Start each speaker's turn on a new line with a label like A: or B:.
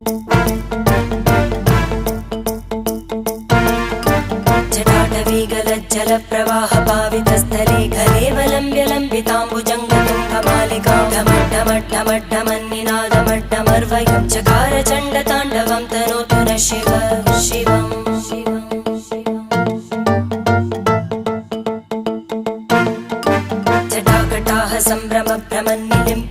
A: जटाटवीगलज्जलप्रवाहपावितस्थले घलेवलम्ब्य लम्बिताम्बुजङ्गतुङ्गमालिकां ढमड्ढमड्ढमड्ढमन्निनादमड्ढमर्वयं चकार चण्डताण्डवं तनोतु नः शिव शिवम् जटाकटाः सम्भ्रमभ्रमन्निलिम्ब